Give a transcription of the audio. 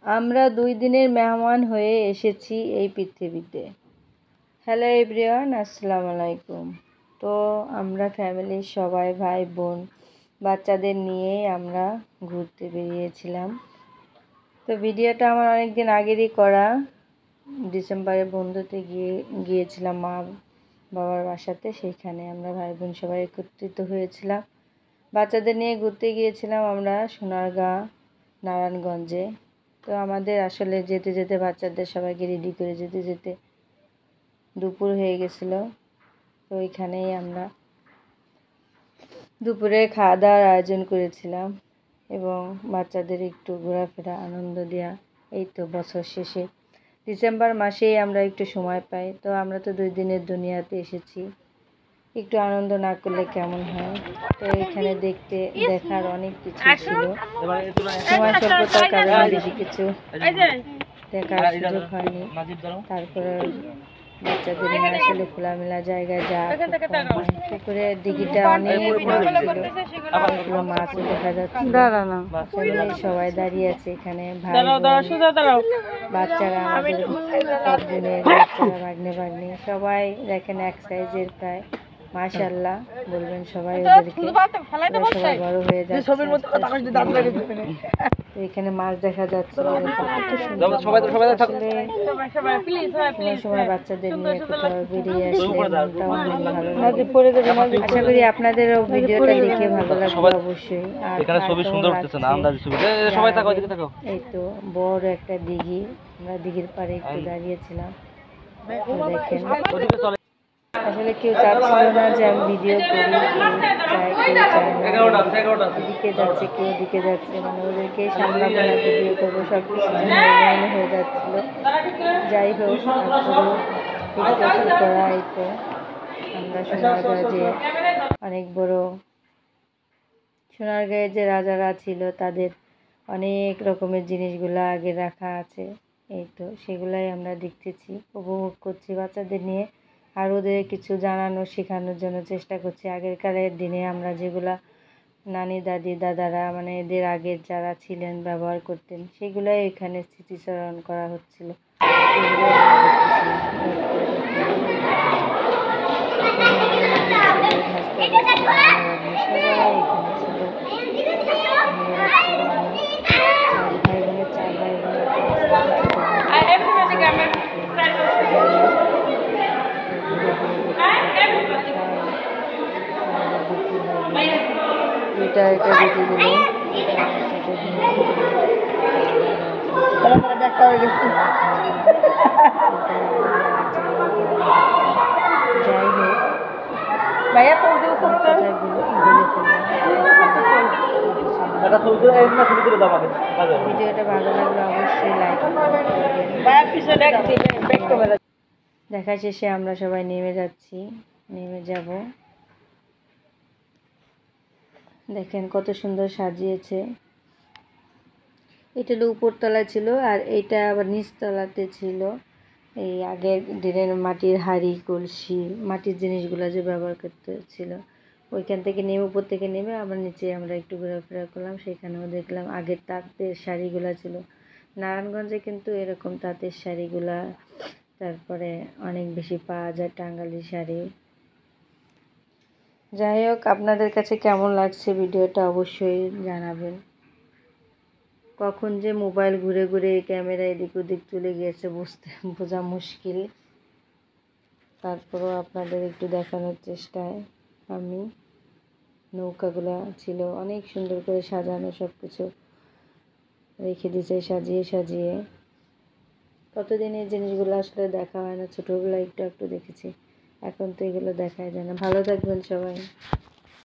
আমরা 2 দিনের মেহমান হয়ে এসেছি এই পৃথিবীতে। হ্যালো এভরিওয়ান, আসসালামু আলাইকুম। তো আমরা ফ্যামিলির সবাই ভাই বোন বাচ্চাদের নিয়েই আমরা ঘুরতে বেরিয়েছিলাম। তো ভিডিওটা আমার অনেক দিন আগেরই করা। ডিসেম্বরে বন্ধুতে গিয়েছিলাম মা বাবার বাসাতে। সেইখানে আমরা ভাই বোন সবাই একত্রিত হয়েছিলাম। বাচ্চাদের নিয়ে ঘুরতে গিয়েছিলাম আমরা সোনারগাঁ, নারায়ণগঞ্জে। তো আমাদের আসলে যেতে যেতে বাচ্চাদের সবাইকে রেডি করে যেতে যেতে দুপুর হয়ে গেছিলো। তো ওইখানেই আমরা দুপুরে খাওয়া দাওয়ার আয়োজন করেছিলাম এবং বাচ্চাদের একটু ঘোরাফেরা আনন্দ দেওয়া। এই তো বছর শেষে ডিসেম্বর মাসেই আমরা একটু সময় পাই। তো আমরা তো 2 দিনের দুনিয়াতে এসেছি, একটু আনন্দ না করলে কেমন হয়। তো এখানে দেখার অনেক কিছু ছিল, সময় স্বল্পতার কারণে বেশি কিছু দেখার সুযোগ হয়নি। তারপরে বাচ্চাদের নিয়ে আসলে খোলামেলা জায়গায় পুকুরের দিঘিটা অনেক ছিল, মাছও দেখা যাচ্ছে। সবাই দাঁড়িয়ে আছে এখানে, ভাই বাচ্চারা, আমাদের সব বোনের বাচ্চারা, ভাগ্নে সবাই দেখেন এক সাইজের প্রায়। মাশাআল্লাহ বলবেন সবাই ওদেরকে, সবাই বড় হয়ে যাচ্ছে। তো এখানে মাছ দেখা যাচ্ছে। সময় বাচ্চাদের নিয়ে কোথাও বেরিয়ে আসলে মনটাও অনেক ভালো লাগে। আশা করি আপনাদেরও ভিডিওটা দেখে ভালো লাগবে অবশ্যই। আর এই তো বড় একটা দিঘি, আমরা দিঘির পাড়ে একটু দাঁড়িয়েছিলাম। দেখেন আসলে কেউ চাচ্ছিল না যে আমি ভিডিও করি, কেউ এদিকে যাচ্ছে কেউ ওদিকে যাচ্ছে, মানে ওদেরকে সামলাবো না, ভিডিও করবো, সব কিছু হয়ে যাচ্ছিল। যাই হোক, তারপরে করা। এই তো আমরা সোনারগাঁয়ে যে অনেক বড় সোনারগাঁয়ে যে রাজারা ছিল তাদের অনেক রকমের জিনিসগুলো আগে রাখা আছে। এই তো সেগুলাই আমরা দেখতেছি, উপভোগ করছি বাচ্চাদের নিয়ে। আর ওদের কিছু জানানো শেখানোর জন্য চেষ্টা করছি। আগেরকারের দিনে আমরা যেগুলা নানি দাদি দাদারা, মানে এদের আগের যারা ছিলেন ব্যবহার করতেন, সেগুলাই এখানে স্মৃতিচারণ করা হচ্ছিল। এটা দেখে দিল যাই হোক, ভাইয়া ভিডিওটা ভালো লাগলে অবশ্যই লাইক করবেন। দেখা শেষে আমরা সবাই নেমে যাব। দেখেন কত সুন্দর সাজিয়েছে। এটা হলো উপরতলা ছিল, আর এটা আবার নিচতলাতে ছিল এই আগের দিনের মাটির হাঁড়ি কলসি, মাটির জিনিসগুলো যে ব্যবহার করতে ছিল। ওইখান থেকে নেমে, উপর থেকে নেমে আবার নিচে আমরা একটু ঘোরাফেরা করলাম। সেখানেও দেখলাম আগের তাঁতের শাড়িগুলো ছিল। নারায়ণগঞ্জে কিন্তু এরকম তাঁতের শাড়িগুলা তারপরে অনেক বেশি পাওয়া যায়, টাঙ্গালি শাড়ি। যাই হোক, আপনাদের কাছে কেমন লাগছে ভিডিওটা অবশ্যই জানাবেন। কখন যে মোবাইল ঘুরে ঘুরে ক্যামেরা এদিক ওদিক চলে গিয়েছে বোঝা মুশকিল। তারপরেও আপনাদের একটু দেখানোর চেষ্টায় আমি। নৌকাগুলো ছিল অনেক সুন্দর করে সাজানো, সব কিছু রেখে দিয়েছে সাজিয়ে সাজিয়ে। কতদিন এই জিনিসগুলো আসলে দেখা হয় না, ছোটোবেলায় একটু একটু দেখেছি, এখন তো এগুলো দেখাই যায় না। ভালো থাকবেন সবাই।